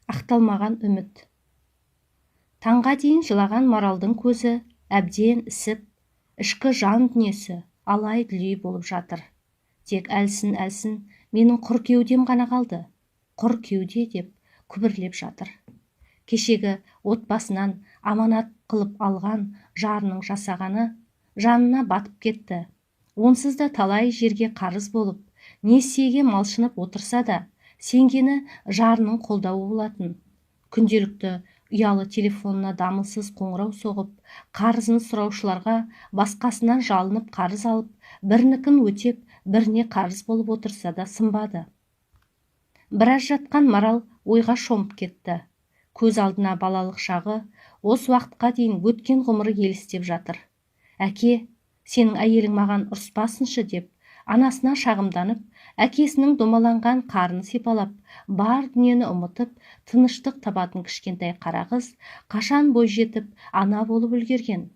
Ақталмаған үміт. Таңға дейін жылаған маралдың көзі әбден ісіп, ішкі жан дүниесі алай-дүлей болып жатыр. Тек әлсін-әлсін менің құр кеудем ғана қалды. Құр кеуде деп күбірлеп жатыр. Кешегі отбасынан аманат қылып алған жарының жасағаны жанына батып кетті. Онсыз да талай жерге қарыз болып, несиеге малшынып отырса да, сенгені жарының қолдауы болатын. Күнделікті ұялы телефонына дамылсыз қоңырау соғып, қарызын сұраушыларға басқасынан жалынып қарыз алып, бірінікін өтеп, біріне қарыз болып отырса да сынбады. Біраз жатқан марал ойға шомып кетті. Көз алдына балалық шағы, осы уақытқа дейін өткен ғұмыры елестеп жатыр. Әке, сенің әйелің маған ұрыспасыншы деп, анасына шағымданып, әкесінің домаланған қарнын сипалап, бар дүниені ұмытып, тыныштық табатын кішкентай қара қыз қашан бой жетіп, ана болып үлгерген,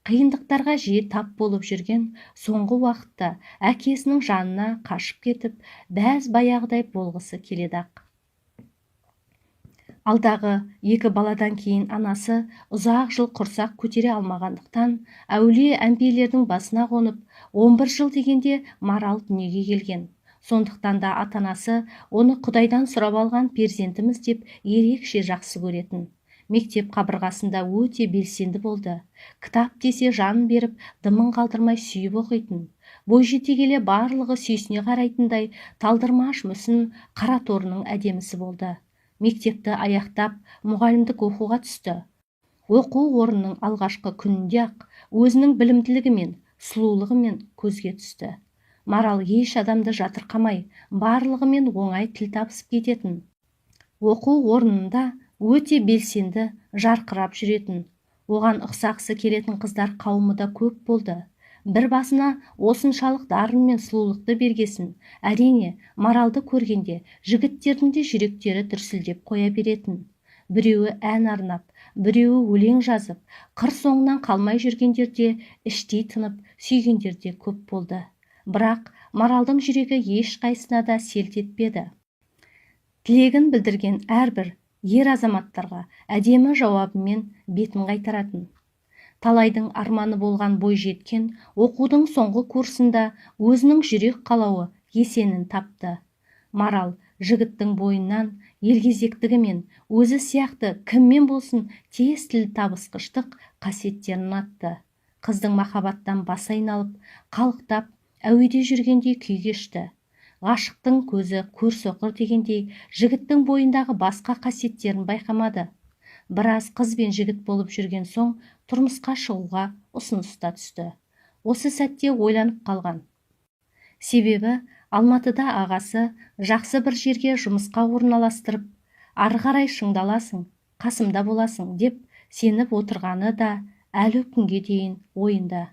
қиындықтарға жиі тап болып жүрген соңғы уақытта әкесінің жанына қашып кетіп, бәз баяғыдай болғысы келеді-ақ. Алдағы 2 баладан кейін анасы ұзақ жыл құрсақ көтере алмағандықтан, әулие әмбиелердің басына қонып, 11 жыл дегенде марал дүниеге келген. Сондықтан да ата-анасы оны Құдайдан сұрап алған перзентіміз деп ерекше жақсы көретін. Мектеп қабырғасында өте белсенді болды. Кітап десе жанын беріп, дымын қалдырмай сүйіп оқитын. Бой жете келе барлығы сүйсіне қарайтындай талдырмаш мүсін қара торының әдемісі болды. Мектепті аяқтап, мұғалімдік оқуға түсті. Оқу орнының алғашқы күнінде-ақ өзінің білімділігімен, сұлулығымен көзге түсті. Марал еш адамды жатырқамай, барлығымен оңай тіл табысып кететін. Оқу орнында өте белсенді, жарқырап жүретін. Оған ұқсағысы келетін қыздар қауымы да көп болды. Бір басына осыншалық дарын мен сұлулықты бергесін, әрине, маралды көргенде жігіттердің де жүректері дүрсілдеп қоя беретін. Біреуі ән арнап, біреуі өлең жазып, қыр соңынан қалмай жүргендерде іштей тынып, сүйгендерде көп болды. Бірақ маралдың жүрегі ешқайсына да селт етпеді. Тілегін білдірген әрбір ер азаматтарға әдемі жауабымен бетін қайтаратын. Талайдың арманы болған бой жеткен оқудың соңғы курсында өзінің жүрек қалауы есенін тапты. Марал жігіттің бойынан елгезектігімен өзі сияқты кіммен болсын тез тіл табысқыштық қасиеттерін атты. Қыздың махаббаттан бас айналып, қалықтап, әуеде жүргендей күй кешті. Ғашықтың көзі көрсоқыр дегендей жігіттің бойындағы басқа қасиеттерін байқамады. Біраз қыз бен жігіт болып жүрген соң тұрмысқа шығуға ұсыныста түсті. Осы сәтте ойланып қалған. Себебі Алматыда ағасы жақсы бір жерге жұмысқа орналастырып, ары қарай шыңдаласың, қасымда боласың деп сеніп отырғаны да әлі күнге дейін ойында.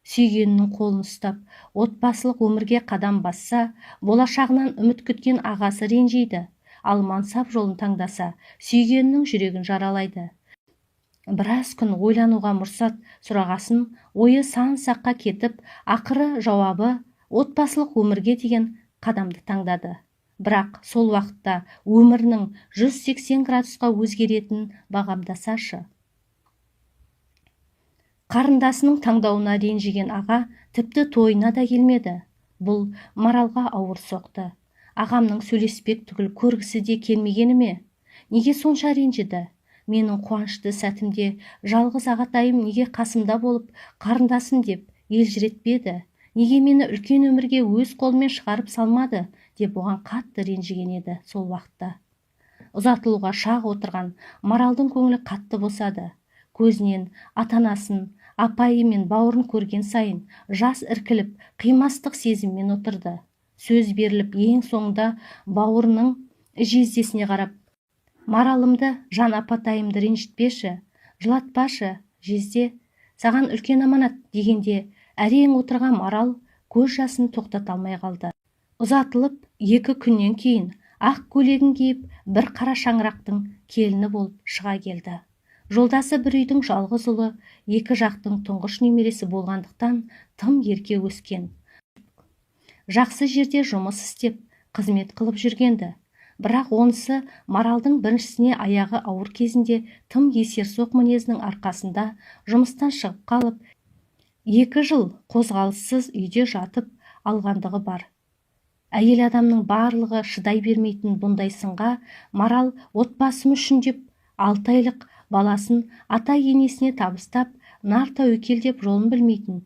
Сүйгенінің қолын ұстап, отбасылық өмірге қадам басса, болашағынан үміт күткен ағасы ренжиді. Ал мансап жолын таңдаса, сүйгенінің жүрегін жаралайды. Біраз күн ойлануға мұрсат сұрағасын, ойы сан-саққа кетіп, ақыры жауабы отбасылық өмірге деген қадамды таңдады. Бірақ сол уақытта өмірінің 180 градусқа өзгеретін бағамдасашы. Қарындасының таңдауына ренжіген аға тіпті тойына да келмеді. Бұл маралға ауыр соқты. Ағамның сөйлеспек түгіл көргісі де келмегені ме? Неге сонша ренжіді? Менің қуанышты сәтімде жалғыз ағатайым неге қасымда болып, қарындасым деп елжіретпеді? Неге мені үлкен өмірге өз қолымен шығарып салмады? Деп оған қатты ренжіген еді сол уақытта. Ұзатылуға шақ отырған маралдың көңілі қатты босады. Көзінен ата-анасын, апайы мен бауырын көрген сайын жас іркіліп, қимастық сезіммен отырды. Сөз беріліп, ең соңында бауырының жездесіне қарап, маралымды, жан апатайымды ренжітпеші, жылатпашы, жезде, саған үлкен аманат дегенде, әрең отырған марал көз жасын тоқтата алмай қалды. Ұзатылып 2 күннен кейін ақ көйлегін киіп, бір қара шаңырақтың келіні болып шыға келді. Жолдасы бір үйдің жалғыз ұлы, 2 жақтың тұңғыш немересі болғандықтан тым ерке өскен. Жақсы жерде жұмыс істеп, қызмет қылып жүргенді. Бірақ онысы Маралдың біріншісіне аяғы ауыр кезінде тым есерсоқ мінезінің арқасында жұмыстан шығып қалып, 2 жыл қозғалыссыз үйде жатып алғандығы бар. Әйел адамның барлығы шыдай бермейтін бұндай сынға Марал отбасым үшін деп 6 айлық баласын ата-енесіне табыстап, нар тәуекел деп жолын білмейтін.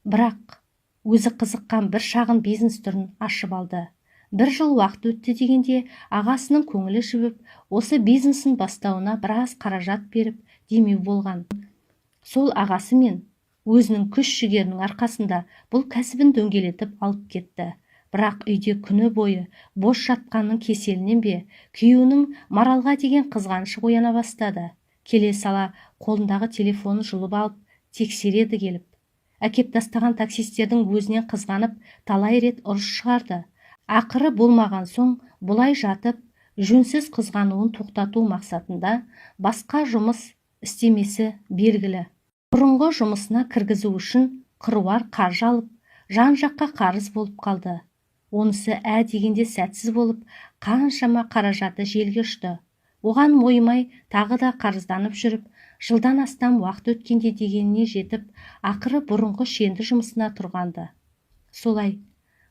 Бірақ өзі қызыққан бір шағын бизнес түрін ашып алды. 1 жыл уақыт өтті дегенде ағасының көңілі жібіп, осы бизнесін бастауына біраз қаражат беріп демеу болған. Сол ағасы мен өзінің күш-жігерінің арқасында бұл кәсібін дөңгелетіп алып кетті. Бірақ үйде күні бойы бос жатқанның кеселінен бе, күйеуінің Маралға деген қызғанышы ояна бастады. Келе сала қолындағы телефонын жұлып алып, тексереді келіп. Әкеп тастаған таксистердің өзінен қызғанып, талай рет ұрыс шығарды. Ақыры болмаған соң, бұлай жатып, жөнсіз қызғануын тоқтату мақсатында басқа жұмыс істемесі белгілі. Бұрынғы жұмысына кіргізу үшін қыруар қаржы алып, жан-жаққа қарыз болып қалды. Онысы дегенде сәтсіз болып, қаншама қаражаты желге ұшты. Оған мойымай тағы да қарызданып жүріп, жылдан астам уақыт өткенде дегеніне жетіп, ақыры бұрынғы шенді жұмысына тұрғанды. Солай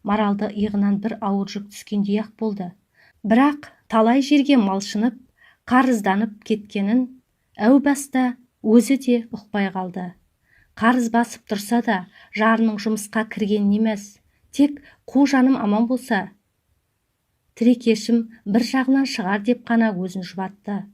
Маралды иығынан бір ауыр жүк түскендей ақ болды. Бірақ талай жерге малшынып, қарызданып кеткенін әу баста өзі де ұқпай қалды. Қарыз басып тұрса да, жарының жұмысқа кіргенін емес, тек қу жаным аман болса, тірекешім бір жағынан шығар деп қана өзін жұбатты.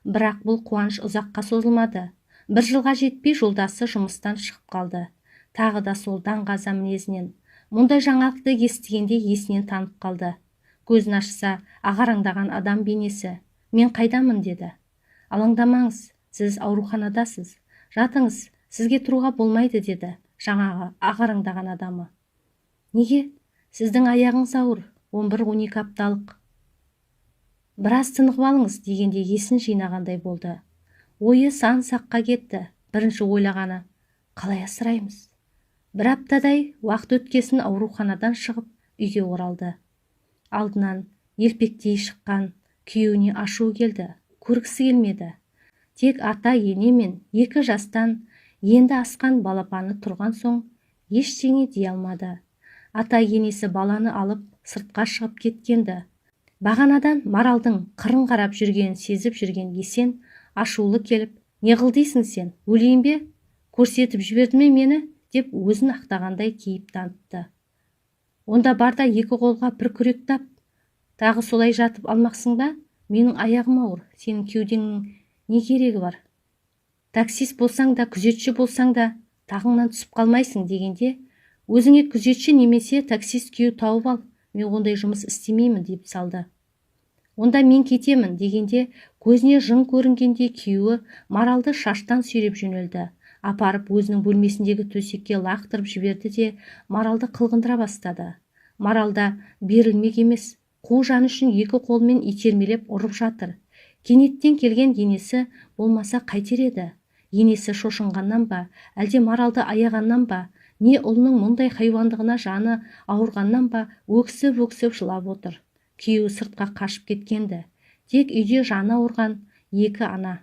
Бірақ бұл қуаныш ұзаққа созылмады. 1 жылға жетпей жолдасы жұмыстан шығып қалды. Тағы да сол даңғаза мінезінен. Мұндай жаңалықты естігенде есінен танып қалды. Көзін ашса, ағараңдаған адам бейнесі. Мен қайдамын деді. Алаңдамаңыз, сіз ауруханадасыз. Жатыңыз, сізге тұруға болмайды деді жаңағы ағараңдаған адамы. Неге? Сіздің аяғыңыз ауыр, 11-12 апталық. Біраз тынығып алыңыз дегенде есін жинағандай болды. Ойы сан саққа кетті. Бірінші ойлағаны, қалай асыраймыз? 1 аптадай уақыт өткесін ауруханадан шығып үйге оралды. Алдынан елпектей шыққан күйеуіне ашу келді, көргісі келмеді. Тек ата-ене мен 2 жастан енді асқан балапаны тұрған соң ештеңе дей алмады. Ата-енесі баланы алып сыртқа шығып кеткенді. Бағанадан Маралдың қырын қарап жүргенін сезіп жүрген Есен ашулы келіп, не қылдейсің сен, өлейін бе? Көрсетіп жіберді ме мені? Деп өзін ақтағандай кейіп танытты. Онда бар да 2 қолға бір күрек тап. Тағы солай жатып алмақсың ба? Менің аяғым ауыр, сенің кеудеңнің не керегі бар? Таксист болсаң да, күзетші болсаң да, тағыңнан түсіп қалмайсың дегенде, өзіңе күзетші немесе таксист күйеу тауып ал, мен ондай жұмыс істемеймін деп салды. Онда мен кетемін дегенде, көзіне жын көрінгенде күйеуі Маралды шаштан сүйреп жөнелді. Апарып өзінің бөлмесіндегі төсекке лақтырып жіберді де Маралды қылғындыра бастады. Маралда берілмек емес, қу жан үшін 2 қолмен итермелеп ұрып жатыр. Кенеттен келген енесі болмаса қайтер еді? Енесі шошынғаннан ба, әлде Маралды аяғаннан ба, не ұлының мұндай хайуандығына жаны ауырғаннан ба, өксіп-өксіп жылап отыр. Күйеуі сыртқа қашып кеткенді. Тек үйде жаны ауырған 2 ана.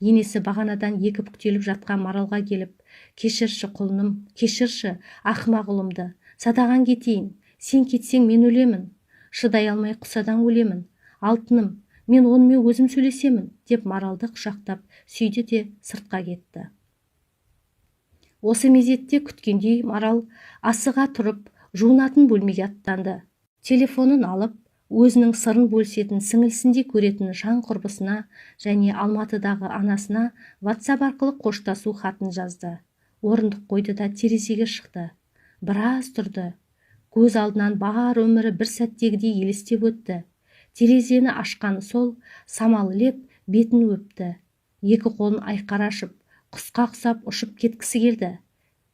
Енесі бағанадан 2 бүктеліп жатқан Маралға келіп, кешірші құлыным, кешірші ақымақ ұлымды, садаған кетейін, сен кетсең мен өлемін, шыдай алмай құсадан өлемін, алтыным, мен онымен өзім сөйлесемін, деп Маралды құшақтап сүйді де сыртқа кетті. Осы мезетте күткендей Марал асыға тұрып, жуынатын бөлмеге аттанды. Телефонын алып, өзінің сырын бөлісетін сіңілісіндей көретін жан құрбысына және Алматыдағы анасына WhatsApp арқылы қоштасу хатын жазды. Орындық қойды да терезеге шықты. Біраз тұрды. Көз алдынан бар өмірі бір сәттегідей елестеп өтті. Терезені ашқаны сол, самалы леп бетін өпті. 2 қолын айқара ашып, құсқа құсап ұшып кеткісі келді.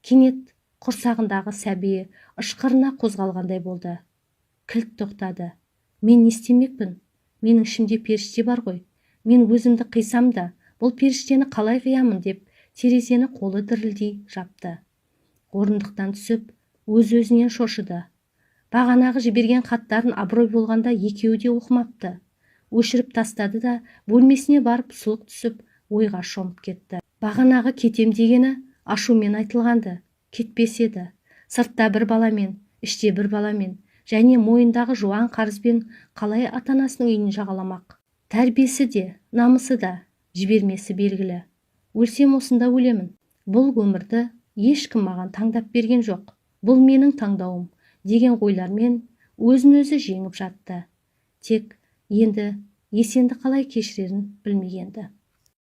Кенет құрсағындағы сәби ышқырына қозғалғандай болды. Кілт тоқтады. Мен не істемекпін? Менің ішімде періште бар ғой. Мен өзімді қисам да, бұл періштені қалай қиямын деп терезені қолы дірілдей жапты. Орындықтан түсіп, өз-өзінен шошыды. Бағанағы жіберген хаттарын абырой болғанда екеуі де оқымапты. Өшіріп тастады да бөлмесіне барып сұлық түсіп ойға шомып кетті. Бағанағы кетем дегені ашумен айтылғанды, кетпес еді. Сыртта бір баламен, іште бір баламен және мойындағы жуан қарызбен қалай ата-анасының үйін жағаламақ. Тәрбиесі де, намысы да жібермесі белгілі. Өлсем осында өлемін. Бұл өмірді ешкім маған таңдап берген жоқ. Бұл менің таңдауым деген ойлармен өзін-өзі жеңіп жатты. Тек енді есенді қалай кешірерін білмегенді.